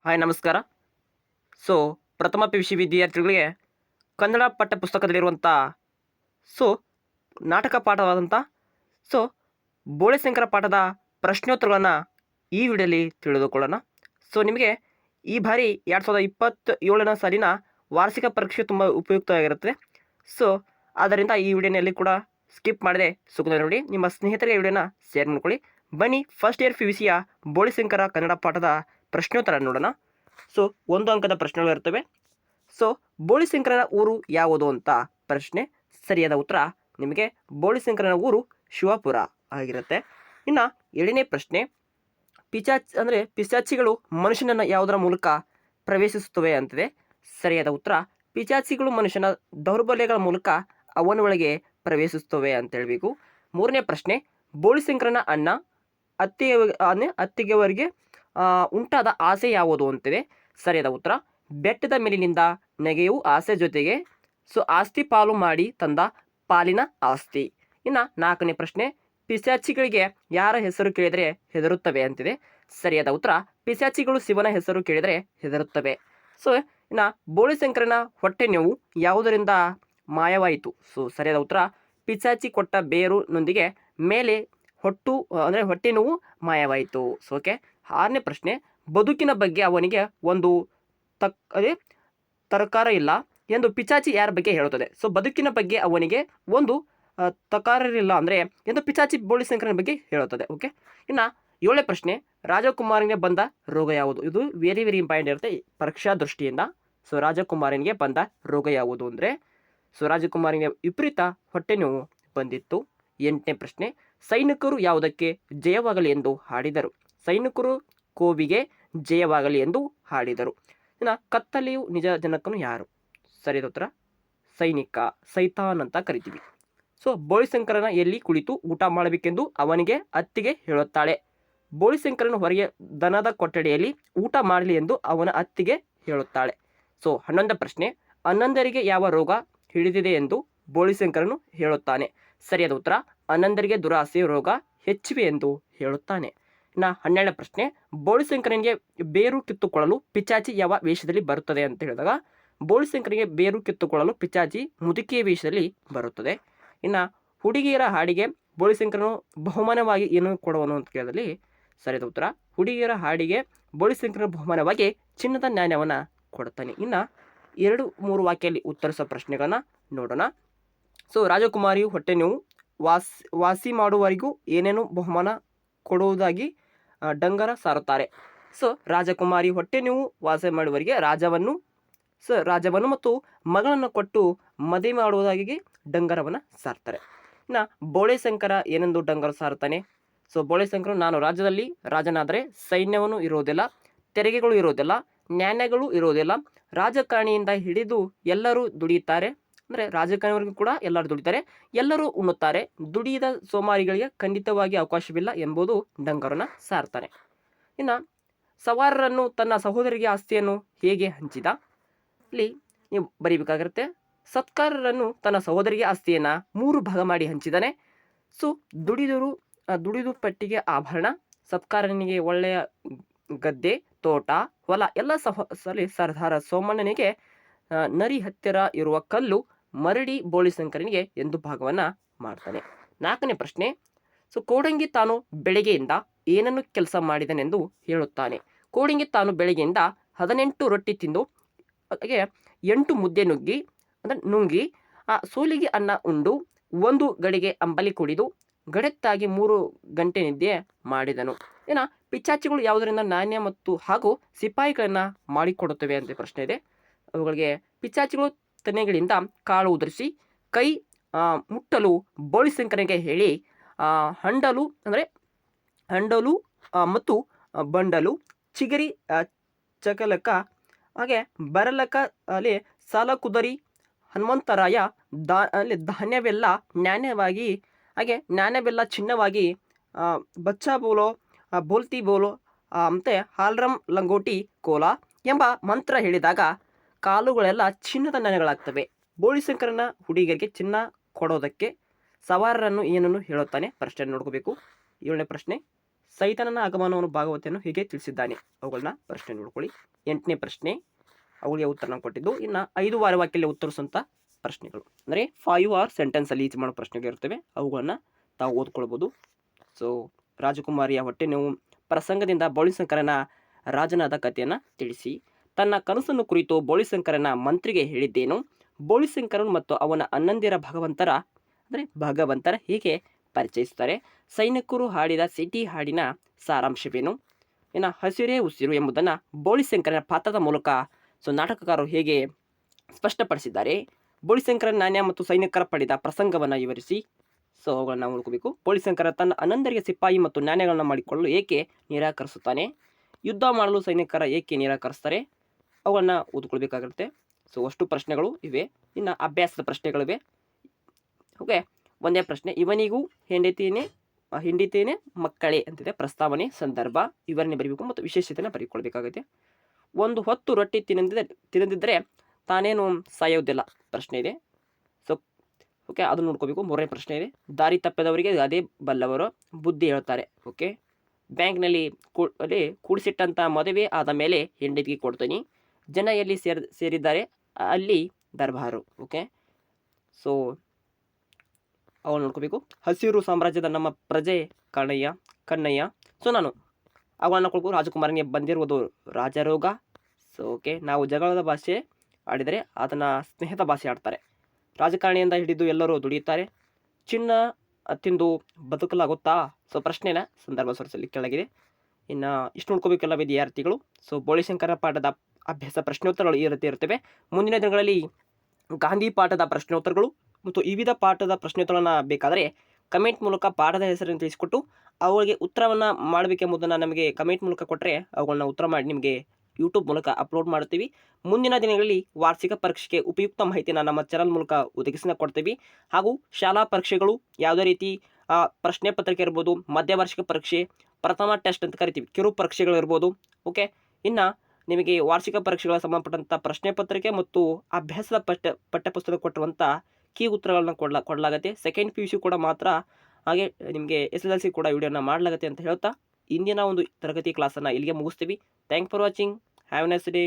Hi ನಮಸ್ಕಾರ. So ಪ್ರಥಮ P U C ವಿದ್ಯಾರ್ಥಿಗಳಿಗೆ ಕನ್ನಡ ಪಠ್ಯಪುಸ್ತಕದಲ್ಲಿರುವಂಥ ಸೊ ನಾಟಕ ಪಾಠವಾದಂಥ ಸೊ ಬೋಳೆಶಂಕರ ಪಾಠದ ಪ್ರಶ್ನೋತ್ತರಗಳನ್ನು ಈ ವಿಡಿಯೋಲಿ ತಿಳಿದುಕೊಳ್ಳೋಣ. ಸೊ ನಿಮಗೆ ಈ ಬಾರಿ 2027ನೇ ಸಾಲಿನ ವಾರ್ಷಿಕ ಪರೀಕ್ಷೆ ತುಂಬ ಉಪಯುಕ್ತವಾಗಿರುತ್ತದೆ. ಸೊ ಆದ್ದರಿಂದ ಈ ವಿಡಿಯೋನಲ್ಲಿ ಕೂಡ ಸ್ಕಿಪ್ ಮಾಡದೆ ಸುಖದ ನೋಡಿ ನಿಮ್ಮ ಸ್ನೇಹಿತರಿಗೆ ಈ ವಿಡಿಯೋನ ಶೇರ್ ಮಾಡ್ಕೊಳ್ಳಿ. ಬನ್ನಿ ಫಸ್ಟ್ ಇಯರ್ ಪಿ ಯು ಸಿಯ ಬೋಳೆಶಂಕರ ಕನ್ನಡ ಪಾಠದ ಪ್ರಶ್ನೋತ್ತರ ನೋಡೋಣ. ಸೊ 1 ಅಂಕದ ಪ್ರಶ್ನೆಗಳು ಇರ್ತವೆ. ಸೊ ಬೋಳಿಶಂಕರನ ಊರು ಯಾವುದು ಅಂತ ಪ್ರಶ್ನೆ. ಸರಿಯಾದ ಉತ್ತರ ನಿಮಗೆ ಬೋಳಿಶಂಕರನ ಊರು ಶಿವಪುರ ಆಗಿರುತ್ತೆ. ಇನ್ನು 7ನೇ ಪ್ರಶ್ನೆ, ಪಿಶಾಚಿಗಳು ಮನುಷ್ಯನನ್ನು ಯಾವುದರ ಮೂಲಕ ಪ್ರವೇಶಿಸುತ್ತವೆ ಅಂತಿದೆ. ಸರಿಯಾದ ಉತ್ತರ ಪಿಶಾಚಿಗಳು ಮನುಷ್ಯನ ದೌರ್ಬಲ್ಯಗಳ ಮೂಲಕ ಅವನ ಒಳಗೆ ಪ್ರವೇಶಿಸುತ್ತವೆ ಅಂತ ಹೇಳಬೇಕು. 3ನೇ ಪ್ರಶ್ನೆ, ಬೋಳಿಶಂಕರನ ಅಣ್ಣ ಅತ್ತಿಗೆಯವರಿಗೆ ಉಂಟಾದ ಆಸೆ ಯಾವುದು ಅಂತಿದೆ. ಸರಿಯಾದ ಉತ್ತರ ಬೆಟ್ಟದ ಮೇಲಿನಿಂದ ನೆಗೆಯು ಆಸೆ ಜೊತೆಗೆ ಆಸ್ತಿ ಪಾಲು ಮಾಡಿ ತಂದ ಪಾಲಿನ ಆಸ್ತಿ. ಇನ್ನು 4ನೇ ಪ್ರಶ್ನೆ, ಪಿಶಾಚಿಗಳಿಗೆ ಯಾರ ಹೆಸರು ಕೇಳಿದರೆ ಹೆದರುತ್ತವೆ ಅಂತಿದೆ. ಸರಿಯಾದ ಉತ್ತರ ಪಿಶಾಚಿಗಳು ಶಿವನ ಹೆಸರು ಕೇಳಿದರೆ ಹೆದರುತ್ತವೆ. ಸೊ ಇನ್ನು ಬೋಳಿಶಂಕರನ ಹೊಟ್ಟೆ ನೋವು ಯಾವುದರಿಂದ ಮಾಯವಾಯಿತು. ಸೊ ಸರಿಯಾದ ಉತ್ತರ ಪಿಶಾಚಿ ಕೊಟ್ಟ ಬೇರುನೊಂದಿಗೆ ಮೇಲೆ ಹೊಟ್ಟೆ ನೋವು ಮಾಯವಾಯಿತು. So okay. 6ನೇ ಪ್ರಶ್ನೆ, ಬದುಕಿನ ಬಗ್ಗೆ ಅವನಿಗೆ ಒಂದು ತರಕಾರ ಇಲ್ಲ ಎಂದು ಪಿಶಾಚಿ ಯಾರ ಬಗ್ಗೆ ಹೇಳುತ್ತದೆ. ಸೊ ಬದುಕಿನ ಬಗ್ಗೆ ಅವನಿಗೆ ಒಂದು ತಕರಾರಿಲ್ಲ ಅಂದರೆ ಎಂದು ಪಿಶಾಚಿ ಬೋಳಿಶಂಕರನ ಬಗ್ಗೆ ಹೇಳುತ್ತದೆ. ಓಕೆ. ಇನ್ನು 7ನೇ ಪ್ರಶ್ನೆ, ರಾಜಕುಮಾರನಿಗೆ ಬಂದ ರೋಗ ಯಾವುದು. ಇದು ವೆರಿ ವೆರಿ ಇಂಪಾರ್ಟೆಂಟ್ ಇರುತ್ತೆ ಪರೀಕ್ಷಾ ದೃಷ್ಟಿಯಿಂದ. ಸೊ ರಾಜಕುಮಾರನಿಗೆ ಬಂದ ರೋಗ ಯಾವುದು ಅಂದರೆ ರಾಜಕುಮಾರನಿಗೆ ವಿಪರೀತ ಹೊಟ್ಟೆ ನೋವು ಬಂದಿತ್ತು. 8ನೇ ಪ್ರಶ್ನೆ, ಸೈನಿಕರು ಯಾವುದಕ್ಕೆ ಜಯವಾಗಲಿ ಎಂದು ಹಾಡಿದರು. ಸೈನಿಕರು ಕೋವಿಗೆ ಜಯವಾಗಲಿ ಎಂದು ಹಾಡಿದರು. ಇನ್ನು ಕತ್ತಲೆಯು ನಿಜ ಜನಕನು ಯಾರು. ಸರಿಯಾದ ಉತ್ತರ ಸೈನಿಕ, ಸೈತಾನ್ ಅಂತ ಕರಿತೀವಿ. ಸೊ ಬೋಳಿಶಂಕರನ ಎಲ್ಲಿ ಕುಳಿತು ಊಟ ಮಾಡಬೇಕೆಂದು ಅವನಿಗೆ ಅತ್ತಿಗೆ ಹೇಳುತ್ತಾಳೆ. ಬೋಳಿಶಂಕರನು ಹೊರಗೆ ದನದ ಕೊಠಡಿಯಲ್ಲಿ ಊಟ ಮಾಡಲಿ ಎಂದು ಅವನ ಅತ್ತಿಗೆ ಹೇಳುತ್ತಾಳೆ. ಸೊ 11ನೇ ಪ್ರಶ್ನೆ, ಹನ್ನೊಂದರಿಗೆ ಯಾವ ರೋಗ ಹಿಡಿದಿದೆ ಎಂದು ಬೋಳಿಶಂಕರನು ಹೇಳುತ್ತಾನೆ. ಸರಿಯಾದ ಉತ್ತರ ಹನ್ನೊಂದರಿಗೆ ದುರಾಸೆ ರೋಗ ಹೆಚ್ಚಿವೆ ಎಂದು ಹೇಳುತ್ತಾನೆ. ಇನ್ನು 12ನೇ ಪ್ರಶ್ನೆ, ಬೋಳಿಶಂಕರನಿಗೆ ಬೇರು ಕಿತ್ತುಕೊಳ್ಳಲು ಪಿಶಾಚಿ ಯಾವ ವೇಷದಲ್ಲಿ ಬರುತ್ತದೆ ಅಂತ ಹೇಳಿದಾಗ ಬೋಳಿಶಂಕರನಿಗೆ ಬೇರು ಕಿತ್ತುಕೊಳ್ಳಲು ಪಿಶಾಚಿ ಮುದುಕಿಯ ವೇಷದಲ್ಲಿ ಬರುತ್ತದೆ. ಇನ್ನು ಹುಡುಗಿಯರ ಹಾಡಿಗೆ ಬೋಳಿಶಂಕರನು ಬಹುಮಾನವಾಗಿ ಏನು ಕೊಡುವನು ಅಂತ ಕೇಳಿದಲ್ಲಿ ಸರಿಯಾದ ಉತ್ತರ ಹುಡುಗಿಯರ ಹಾಡಿಗೆ ಬೋಳಿಶಂಕರನ ಬಹುಮಾನವಾಗಿ ಚಿನ್ನದ ನಾಣ್ಯವನ್ನು ಕೊಡ್ತಾನೆ. ಇನ್ನು 2-3 ವಾಕ್ಯದಲ್ಲಿ ಉತ್ತರಿಸೋ ಪ್ರಶ್ನೆಗಳನ್ನ ನೋಡೋಣ. ಸೊ ರಾಜಕುಮಾರಿಯು ಹೊಟ್ಟೆ ನೋವು ವಾಸಿ ಮಾಡುವವರೆಗೂ ಏನೇನು ಬಹುಮಾನ ಕೊಡುವುದಾಗಿ ಡಂಗರ ಸಾರುತ್ತಾರೆ. ಸೊ ರಾಜಕುಮಾರಿ ಹೊಟ್ಟೆ ನೋವು ವಾಸ ಮಾಡುವವರಿಗೆ ರಾಜವನ್ನು ಮತ್ತು ಮಗಳನ್ನು ಕೊಟ್ಟು ಮದುವೆ ಮಾಡುವುದಾಗಿ ಡಂಗರವನ್ನು ಸಾರ್ತಾರೆ. ಇನ್ನು ಬೋಳೆಶಂಕರ ಏನೆಂದು ಡಂಗರ ಸಾರುತ್ತಾನೆ. ಸೊ ಬೋಳೆಶಂಕರ, ನಾನು ರಾಜ್ಯದಲ್ಲಿ ರಾಜನಾದರೆ ಸೈನ್ಯವನ್ನು ಇರುವುದಿಲ್ಲ, ತೆರಿಗೆಗಳು ಇರುವುದಿಲ್ಲ, ನ್ಯಾಯಗಳು ಇರುವುದಿಲ್ಲ, ರಾಜಕಾರಣಿಯಿಂದ ಹಿಡಿದು ಎಲ್ಲರೂ ದುಡಿಯುತ್ತಾರೆ. ಅಂದರೆ ರಾಜಕಾರಣಿವರೆಗೂ ಕೂಡ ಎಲ್ಲರೂ ದುಡಿತಾರೆ, ಎಲ್ಲರೂ ಉಣ್ಣುತ್ತಾರೆ, ದುಡಿಯದ ಸೋಮಾರಿಗಳಿಗೆ ಖಂಡಿತವಾಗಿ ಅವಕಾಶವಿಲ್ಲ ಎಂಬುದು ಡಂಗರನ್ನು ಸಾರ್ತಾನೆ. ಇನ್ನು ಸವಾರರನ್ನು ತನ್ನ ಸಹೋದರಿಗೆ ಆಸ್ತಿಯನ್ನು ಹೇಗೆ ಹಂಚಿದ. ಇಲ್ಲಿ ನೀವು ಬರೀಬೇಕಾಗಿರುತ್ತೆ. ಸತ್ಕಾರರನ್ನು ತನ್ನ ಸಹೋದರಿಗೆ ಆಸ್ತಿಯನ್ನು 3 ಭಾಗ ಮಾಡಿ ಹಂಚಿದ್ದಾನೆ. ಸೊ ದುಡಿದು ಪಟ್ಟಿಗೆ ಆಭರಣ, ಸತ್ಕಾರನಿಗೆ ಒಳ್ಳೆಯ ಗದ್ದೆ, ತೋಟ, ಹೊಲ ಎಲ್ಲ ಸರ್ದಾರ ಸೋಮಣ್ಣನಿಗೆ ನರಿ ಹತ್ತಿರ ಇರುವ ಕಲ್ಲು, ಮರಡಿ ಬೋಳಿಶಂಕರನಿಗೆ ಎಂದು ಭಾಗವನ್ನು ಮಾಡ್ತಾನೆ. 4ನೇ ಪ್ರಶ್ನೆ, ಸೊ ಕೋಡಂಗಿ ತಾನು ಬೆಳಗ್ಗೆಯಿಂದ ಏನನ್ನು ಕೆಲಸ ಮಾಡಿದನೆಂದು ಹೇಳುತ್ತಾನೆ. ಕೋಡಂಗಿ ತಾನು ಬೆಳಗ್ಗೆಯಿಂದ 18 ರೊಟ್ಟಿ ತಿಂದು ಹಾಗೆ 8 ಮುದ್ದೆ ನುಂಗಿ ಆ ಸೋಲಿಗೆ ಅನ್ನ ಉಂಡು 1 ಗಡಿಗೆ ಅಂಬಲಿ ಕುಡಿದು ಗಡೆತ್ತಾಗಿ 3 ಗಂಟೆ ನಿದ್ದೆ ಮಾಡಿದನು. ಇನ್ನು ಪಿಶಾಚಿಗಳು ಯಾವುದರಿಂದ ನಾಣ್ಯ ಹಾಗೂ ಸಿಪಾಯಿಗಳನ್ನು ಮಾಡಿಕೊಡುತ್ತವೆ ಅಂತ ಪ್ರಶ್ನೆ ಇದೆ. ಅವುಗಳಿಗೆ ಪಿಶಾಚಿಗಳು ತೆನೆಗಳಿಂದ ಕಾಳು ಉದುರಿಸಿ ಕೈ ಮುಟ್ಟಲು ಬೋಳಿಶಂಕರನಿಗೆ ಹೇಳಿ ಹಂಡಲು ಮತ್ತು ಬಂಡಲು, ಚಿಗರಿ, ಚಕಲಕ, ಹಾಗೆ ಬರಲಕ, ಅಲ್ಲಿ ಸಾಲ ಕುದರಿ, ಹನುಮಂತರಾಯ, ಧಾನ್ಯವೆಲ್ಲ ನಾಣ್ಯವಾಗಿ, ಹಾಗೆ ನಾಣ್ಯವೆಲ್ಲ ಚಿನ್ನವಾಗಿ, ಬಚ್ಚಾ ಬೋಲೋ, ಬೋಲ್ತಿ ಬೋಲೋ, ಮತ್ತು ಹಾಲ್ರಮ್ ಲಂಗೋಟಿ ಕೋಲ ಎಂಬ ಮಂತ್ರ ಹೇಳಿದಾಗ ಕಾಲುಗಳೆಲ್ಲ ಚಿನ್ನದ ನಾಣ್ಯಗಳಾಗ್ತವೆ. ಬೋಳಿಶಂಕರನ ಹುಡುಗಿಯರಿಗೆ ಚಿನ್ನ ಕೊಡೋದಕ್ಕೆ ಸವಾರರನ್ನು ಏನನ್ನು ಹೇಳುತ್ತಾನೆ. ಪ್ರಶ್ನೆ ನೋಡ್ಕೋಬೇಕು. 7ನೇ ಪ್ರಶ್ನೆ, ಸೈತಾನನ ಆಗಮನವನ್ನು ಭಾಗವತನು ಹೀಗೆ ತಿಳಿಸಿದ್ದಾನೆ. ಅವುಗಳನ್ನ ಪ್ರಶ್ನೆ ನೋಡ್ಕೊಳ್ಳಿ. 8ನೇ ಪ್ರಶ್ನೆ ಅವುಗಳಿಗೆ ಉತ್ತರನ ಕೊಟ್ಟಿದ್ದು. ಇನ್ನು 5 ವಾಕ್ಯದಲ್ಲಿ ಉತ್ತರಿಸುವಂಥ ಪ್ರಶ್ನೆಗಳು ಅಂದರೆ 5 ಆರ್ ಸೆಂಟೆನ್ಸಲ್ಲಿ ಈಚ್ ಮಾಡೋ ಪ್ರಶ್ನೆಗಳು ಇರ್ತವೆ. ಅವುಗಳನ್ನ ತಾವು ಓದ್ಕೊಳ್ಬೋದು. ಸೊ ರಾಜಕುಮಾರಿಯ ಹೊಟ್ಟೆ ನೋವು ಪ್ರಸಂಗದಿಂದ ಬೋಳಿಶಂಕರನ ರಾಜನಾದ ಕಥೆಯನ್ನು ತಿಳಿಸಿ. ತನ್ನ ಕನಸನ್ನು ಕುರಿತು ಬೋಳಿಶಂಕರನ ಮಂತ್ರಿಗೆ ಹೇಳಿದ್ದೇನು. ಬೋಳಿಶಂಕರನು ಮತ್ತು ಅವನ ಅಣ್ಣಂದಿರ ಭಗವಂತರ ಹೀಗೆ ಪರಿಚಯಿಸುತ್ತಾರೆ. ಸೈನಿಕರು ಹಾಡಿದ ಸಿಟಿ ಹಾಡಿನ ಸಾರಾಂಶವೇನು. ಇನ್ನು ಹಸಿರೇ ಉಸಿರು ಎಂಬುದನ್ನು ಬೋಳಿಶಂಕರನ ಪಾತ್ರದ ಮೂಲಕ ನಾಟಕಕಾರರು ಹೇಗೆ ಸ್ಪಷ್ಟಪಡಿಸಿದ್ದಾರೆ. ಬೋಳಿಶಂಕರನ ನಾಣ್ಯ ಮತ್ತು ಸೈನಿಕರ ಪಡೆದ ಪ್ರಸಂಗವನ್ನು ವಿವರಿಸಿ. ಸೊ ಅವುಗಳನ್ನ ನಾವು ನೋಡ್ಕೋಬೇಕು. ಬೋಳಿಶಂಕರ ತನ್ನ ಅಣ್ಣಂದರಿಗೆ ಸಿಪಾಯಿ ಮತ್ತು ನಾಣ್ಯಗಳನ್ನು ಮಾಡಿಕೊಳ್ಳಲು ಏಕೆ ನಿರಾಕರಿಸುತ್ತಾನೆ. ಯುದ್ಧ ಮಾಡಲು ಸೈನಿಕರ ಏಕೆ ನಿರಾಕರಿಸ್ತಾರೆ. ಅವುಗಳನ್ನ ಓದ್ಕೊಳ್ಬೇಕಾಗಿರುತ್ತೆ. ಸೊ ಅಷ್ಟು ಪ್ರಶ್ನೆಗಳು ಇವೆ. ಇನ್ನು ಅಭ್ಯಾಸದ ಪ್ರಶ್ನೆಗಳಿವೆ. ಓಕೆ, ಒಂದೇ ಪ್ರಶ್ನೆ. ಇವನಿಗೂ ಹೆಂಡತಿನೇ ಮಕ್ಕಳೇ ಅಂತಿದೆ. ಪ್ರಸ್ತಾವನೆ, ಸಂದರ್ಭ, ವಿವರಣೆ ಬರೀಬೇಕು ಮತ್ತು ವಿಶೇಷತೆಯನ್ನು ಬರೀಕೊಳ್ಬೇಕಾಗುತ್ತೆ. ಒಂದು ಹೊತ್ತು ರೊಟ್ಟಿ ತಿನ್ನದಿದ್ದರೆ ತಾನೇನು ಸಾಯೋದಿಲ್ಲ ಪ್ರಶ್ನೆ ಇದೆ. ಸೊ ಓಕೆ, ಅದನ್ನು ನೋಡ್ಕೋಬೇಕು. 3ನೇ ಪ್ರಶ್ನೆ ಇದೆ. ದಾರಿ ತಪ್ಪಿದವರಿಗೆ ಅದೇ ಬಲ್ಲವರು ಬುದ್ಧಿ ಹೇಳ್ತಾರೆ. ಓಕೆ, ಬ್ಯಾಂಕ್ನಲ್ಲಿ ಕೂಡಿಸಿಟ್ಟಂಥ ಮದುವೆ ಆದ ಮೇಲೆ ಹೆಂಡತಿಗೆ ಕೊಡ್ತೀನಿ. ಜನ ಎಲ್ಲಿ ಸೇರಿದ್ದಾರೆ ಅಲ್ಲಿ ದರ್ಬಾರು. ಓಕೆ, ಸೊ ಅವನು ನೋಡ್ಕೋಬೇಕು. ಹಸಿರು ಸಾಮ್ರಾಜ್ಯದ ನಮ್ಮ ಪ್ರಜೆ ಕಣ್ಣಯ್ಯ. ಸೊ ನಾನು ಅವುಗಳನ್ನ ಕೊಡ್ಬೋದು. ರಾಜಕುಮಾರನಿಗೆ ಬಂದಿರುವುದು ರಾಜರೋಗ. ಸೊ ಓಕೆ, ನಾವು ಜಗಳದ ಭಾಷೆ ಆಡಿದರೆ ಅದನ್ನು ಸ್ನೇಹದ ಭಾಷೆ ಆಡ್ತಾರೆ. ರಾಜಕಾರಣಿಯಿಂದ ಹಿಡಿದು ಎಲ್ಲರೂ ದುಡಿಯುತ್ತಾರೆ. ಚಿನ್ನ ತಿಂದು ಬದುಕಲಾಗುತ್ತಾ. ಸೊ ಪ್ರಶ್ನೆನ ಸಂದರ್ಭ ಸೊರಿಸಲಿ ಕೆಳಗಿದೆ. ಇನ್ನು ಇಷ್ಟು ನೋಡ್ಕೋಬೇಕೆಲ್ಲ ವಿದ್ಯಾರ್ಥಿಗಳು. ಸೊ ಬೋಳಿಶಂಕರ ಪಾಠದ ಅಭ್ಯಾಸ ಪ್ರಶ್ನೋತ್ತರಗಳು ಈ ರೀತಿ ಇರ್ತವೆ. ಮುಂದಿನ ದಿನಗಳಲ್ಲಿ ಗಾಂಧಿ ಪಾಠದ ಪ್ರಶ್ನೋತ್ತರಗಳು ಮತ್ತು ವಿವಿಧ ಪಾಠದ ಪ್ರಶ್ನೋತ್ತರಗಳನ್ನು ಬೇಕಾದರೆ ಕಮೆಂಟ್ ಮೂಲಕ ಪಾಠದ ಹೆಸರನ್ನು ತಿಳಿಸಿಕೊಟ್ಟು ಅವುಗಳಿಗೆ ಉತ್ತರವನ್ನು ಮಾಡಬೇಕೆಂಬುದನ್ನು ನಮಗೆ ಕಮೆಂಟ್ ಮೂಲಕ ಕೊಟ್ಟರೆ ಅವುಗಳನ್ನ ಉತ್ತರ ಮಾಡಿ ನಿಮಗೆ ಯೂಟ್ಯೂಬ್ ಮೂಲಕ ಅಪ್ಲೋಡ್ ಮಾಡ್ತೀವಿ. ಮುಂದಿನ ದಿನಗಳಲ್ಲಿ ವಾರ್ಷಿಕ ಪರೀಕ್ಷೆಗೆ ಉಪಯುಕ್ತ ಮಾಹಿತಿಯನ್ನು ನಮ್ಮ ಚಾನಲ್ ಮೂಲಕ ಒದಗಿಸಿ ಕೊಡ್ತೀವಿ. ಹಾಗೂ ಶಾಲಾ ಪರೀಕ್ಷೆಗಳು ಯಾವುದೇ ರೀತಿ ಪ್ರಶ್ನೆ ಪತ್ರಿಕೆ ಇರ್ಬೋದು, ಮಧ್ಯವಾರ್ಷಿಕ ಪರೀಕ್ಷೆ, ಪ್ರಥಮ ಟೆಸ್ಟ್ ಅಂತ ಕರಿತೀವಿ, ಕಿರು ಪರೀಕ್ಷೆಗಳಿರ್ಬೋದು. ಓಕೆ, ಇನ್ನು ನಿಮಗೆ ವಾರ್ಷಿಕ ಪರೀಕ್ಷೆಗಳ ಸಂಬಂಧಪಟ್ಟಂಥ ಪ್ರಶ್ನೆ ಪತ್ರಿಕೆ ಮತ್ತು ಅಭ್ಯಾಸದ ಪಠ್ಯಪುಸ್ತಕ ಕೊಟ್ಟಿರುವಂಥ ಕೀ ಉತ್ತರಗಳನ್ನ ಕೊಡಲಾಗುತ್ತೆ. ಸೆಕೆಂಡ್ PUC ಕೂಡ ಮಾತ್ರ. ಹಾಗೆ ನಿಮಗೆ SSLC ಕೂಡ ವಿಡಿಯೋನ ಮಾಡಲಾಗುತ್ತೆ ಅಂತ ಹೇಳ್ತಾ ಇಂದಿನ ಒಂದು ತರಗತಿ ಕ್ಲಾಸನ್ನು ಇಲ್ಲಿಗೆ ಮುಗಿಸ್ತೀವಿ. Thank for watching. Have a nice day.